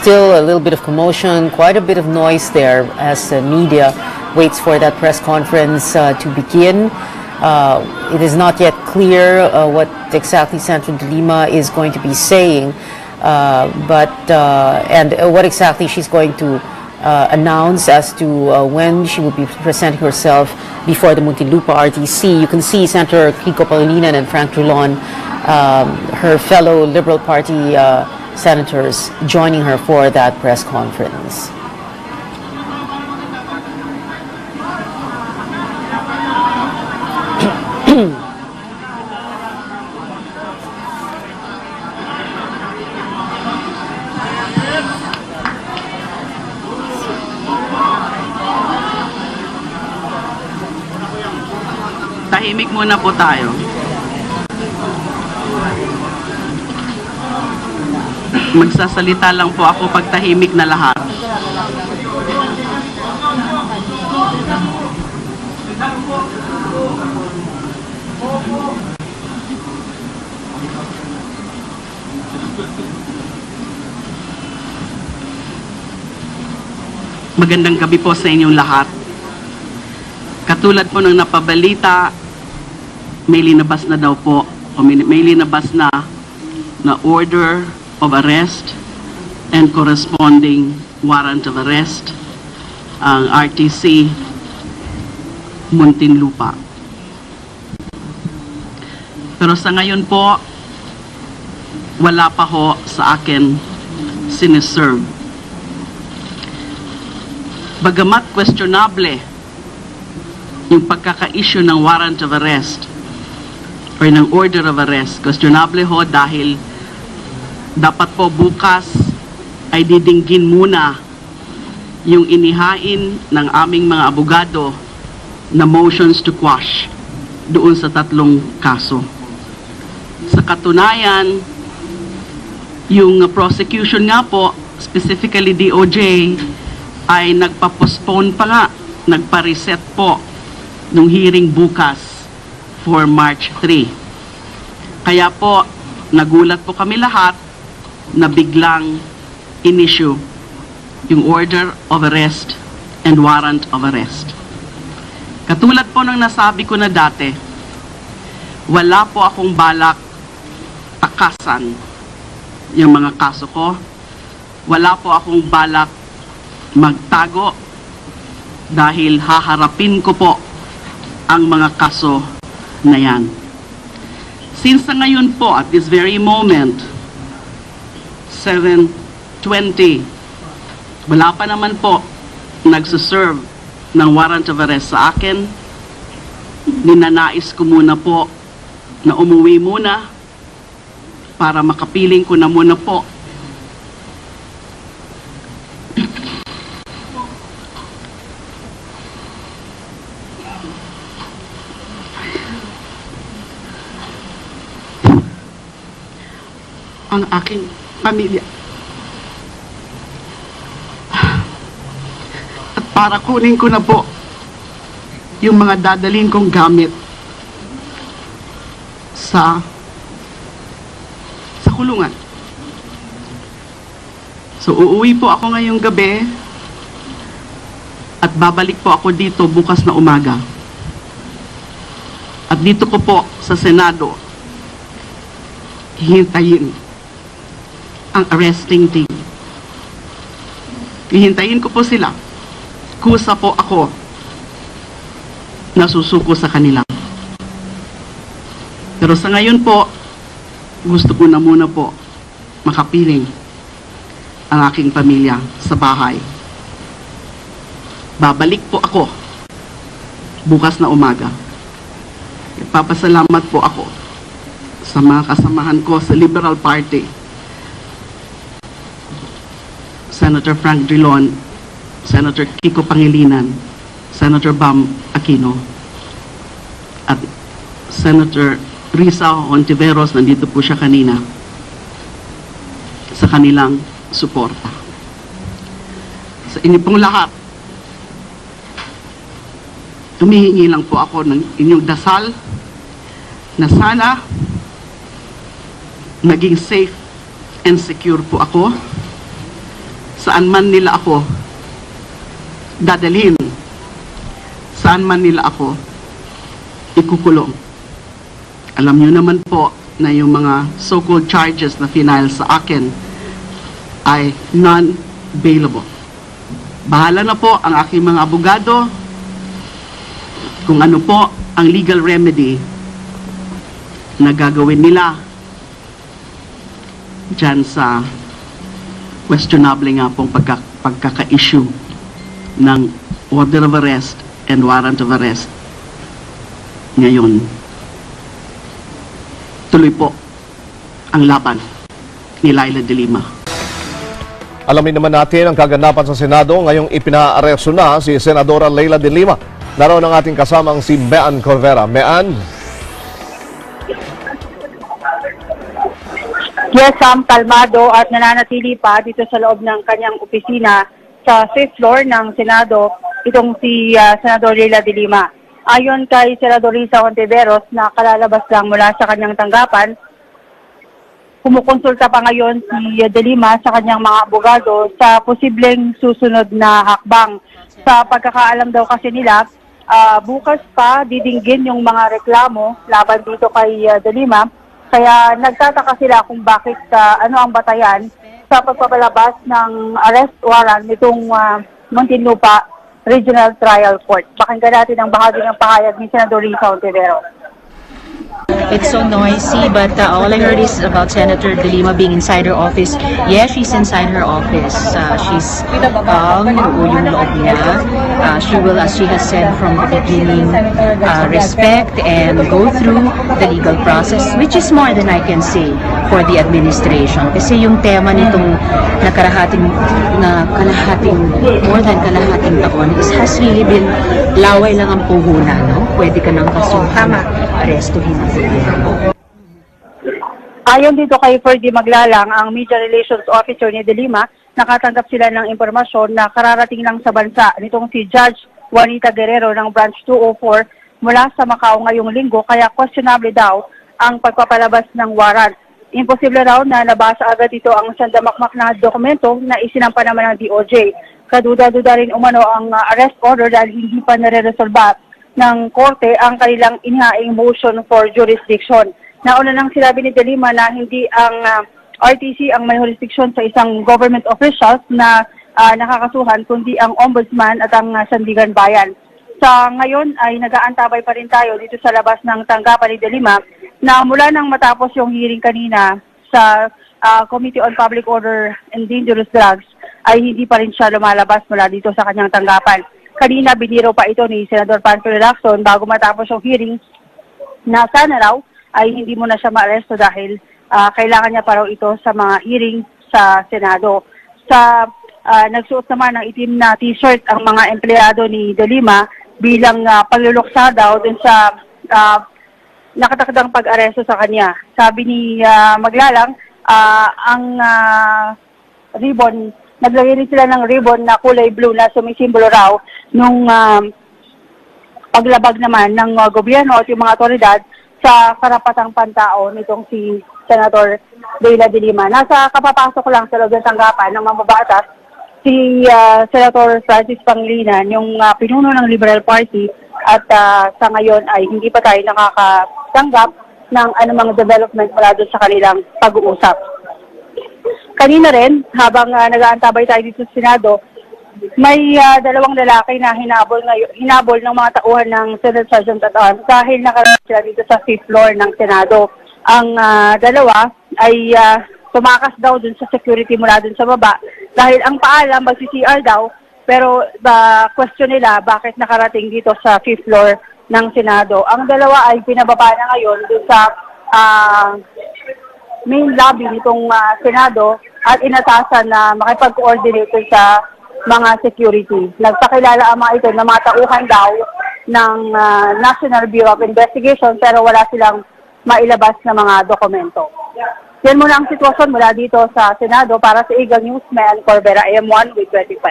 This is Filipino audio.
still a little bit of commotion, quite a bit of noise there as the media waits for that press conference to begin. It is not yet clear what exactly Senator De Lima is going to be saying, and what exactly she's going to announce as to when she will be presenting herself before the Muntinlupa RTC. You can see Senator Kiko Pangilinan and Frank Drilon, her fellow Liberal Party senators, joining her for that press conference. Tahimik muna po tayo. Magsasalita lang po ako pag tahimik na lahat. Magandang gabi po sa inyong lahat. Katulad po ng napabalita, may linabas na daw po, o may linabas na order of arrest and corresponding warrant of arrest ang RTC Muntinlupa. Pero sa ngayon po, wala pa ho sa akin siniserve. Bagamat questionable yung pagkaka-issue ng warrant of arrest or ng order of arrest, questionable ho dahil dapat po bukas ay didinggin muna yung inihain ng aming mga abogado na motions to quash doon sa tatlong kaso. Sa katunayan, yung prosecution nga po, specifically DOJ, ay nagpa-postpone pa nga, nagpa-reset po nung hearing bukas for March 3. Kaya po, nagulat po kami lahat na biglang in-issue yung order of arrest and warrant of arrest. Katulad po ng nasabi ko na dati, wala po akong balak takasan yung mga kaso ko. Wala po akong balak magtago dahil haharapin ko po ang mga kaso na yan. Since sa ngayon po, at this very moment, 7:20, wala pa naman po nagsaserve ng warrant of arrest sa akin. Ninanais ko muna po na umuwi muna para makapiling ko na muna po ang aking pamilya. At para kunin ko na po yung mga dadalhin kong gamit sa kulungan. So uuwi po ako ngayong gabi at babalik po ako dito bukas na umaga. At dito ko po sa Senado hihintayin ang arresting team. Hihintayin ko po sila. Kusa po ako na susuko sa kanila. Pero sa ngayon po, gusto ko na muna po makapiling ang aking pamilya sa bahay. Babalik po ako bukas na umaga. Papasalamat po ako sa mga kasamahan ko sa Liberal Party. Senator Frank Drilon, Senator Kiko Pangilinan, Senator Bam Aquino, at Senator Risa Hontiveros, nandito po siya kanina, sa kanilang suporta. Sa inyo pong lahat, tumihingi lang po ako ng inyong dasal na sana maging safe and secure po ako saan man nila ako dadalhin, saan man nila ako ikukulong. Alam niyo naman po na yung mga so-called charges na final sa akin ay non-bailable. Bahala na po ang aking mga abogado kung ano po ang legal remedy na gagawin nila dyan sa questionable nga pong pagkaka-issue ng order of arrest and warrant of arrest. Ngayon, tuloy po ang laban ni Leila de Lima. Alamin naman natin ang kaganapan sa Senado ngayong ipinaaresto na si Senadora Leila de Lima. Naroon ang ating kasamang si Mean Corvera. Mean? Yes, kalmado at nananatili pa dito sa loob ng kanyang opisina sa 5th floor ng Senado, itong si Senador Leila de Lima. Ayon kay Senador Risa Hontiveros na kalalabas lang mula sa kanyang tanggapan, kumukonsulta pa ngayon si de Lima sa kanyang mga abogado sa posibleng susunod na hakbang. Sa pagkakaalam daw kasi nila, bukas pa didinggin yung mga reklamo laban dito kay de Lima. Kaya nagtataka sila kung bakit ano ang batayan sa pagpapalabas ng arrest warrant nitong Muntinlupa Regional Trial Court. Pakinggan natin ang bahagi ng pahayag ni Senador Risa Hontiveros. It's so noisy, but all I heard is about Senator de Lima being inside her office. Yes, she's inside her office. She's calm, yung loob niya. She will, as she has said from the beginning, respect and go through the legal process, which is more than I can say for the administration. Kasi yung tema nitong more than kalahating taon has really been laway lang ang puhunan, no? Pwede ka nang kasuhan, arestuhin ang gobyerno. Ayon dito kay Ferdy Maglalang, ang Media Relations Officer ni de Lima, nakatanggap sila ng impormasyon na kararating lang sa bansa nitong si Judge Juanita Guerrero ng Branch 204 mula sa Macau ngayong linggo, kaya questionable daw ang pagpapalabas ng warrant. Imposible raw na nabasa agad ito ang sandamakmak na dokumento na isinampa naman ng DOJ. Kaduda-duda rin umano ang arrest order dahil hindi pa nare-resolba ng korte ang kanilang inihaing motion for jurisdiction. Nauna nang sinabi ni de Lima na hindi ang RTC ang may jurisdiction sa isang government officials na nakakasuhan, kundi ang ombudsman at ang Sandigan Bayan. Sa ngayon ay nag-aantabay pa rin tayo dito sa labas ng tanggapan ni de Lima na mula nang matapos yung hearing kanina sa Committee on Public Order and Dangerous Drugs ay hindi pa rin siya lumalabas mula dito sa kanyang tanggapan. Kanina biniro pa ito ni Senador Panfilo Lacson bago matapos yung hearing na sana raw ay hindi mo na siya maaresto dahil kailangan niya pa raw ito sa mga hearing sa Senado. Sa nagsuot naman ng itim na t-shirt ang mga empleyado ni de Lima bilang pagluluksa daw dun sa nakatakdang pag-aresto sa kanya. Sabi ni Maglalang, ang ribbon, naglagay rin sila ng ribbon na kulay blue na sumisimbolo raw nung paglabag naman ng gobyerno at yung mga otoridad sa karapatang pantao nitong si Senator Leila de Lima. Nasa kapapasok lang sa loob ng tanggapan ng mambabatas si Senator Francis Pangilinan, yung pinuno ng Liberal Party, at sa ngayon ay hindi pa tayo nakakatanggap ng anumang development mula doon sa kanilang pag-uusap. Kanina rin, habang nag-aantabay tayo dito sa Senado, may dalawang lalaki na hinabol ng mga tauhan ng Senate Sergeant at Arms dahil nakarating sila dito sa 5th floor ng Senado. Ang dalawa ay tumakas daw dun sa security mula dun sa baba dahil ang paalam mag-CCR daw, pero question nila bakit nakarating dito sa 5th floor ng Senado. Ang dalawa ay pinababa na ngayon dun sa main lobby nitong Senado at inatasan na makipag-coordinate sa mga security. Nagpakilala ang mga ito na mga tauhan daw ng National Bureau of Investigation pero wala silang mailabas na mga dokumento. Yan muna ang sitwasyon mula dito sa Senado. Para sa Eagle News, Mean Corvera, AM1 with 25.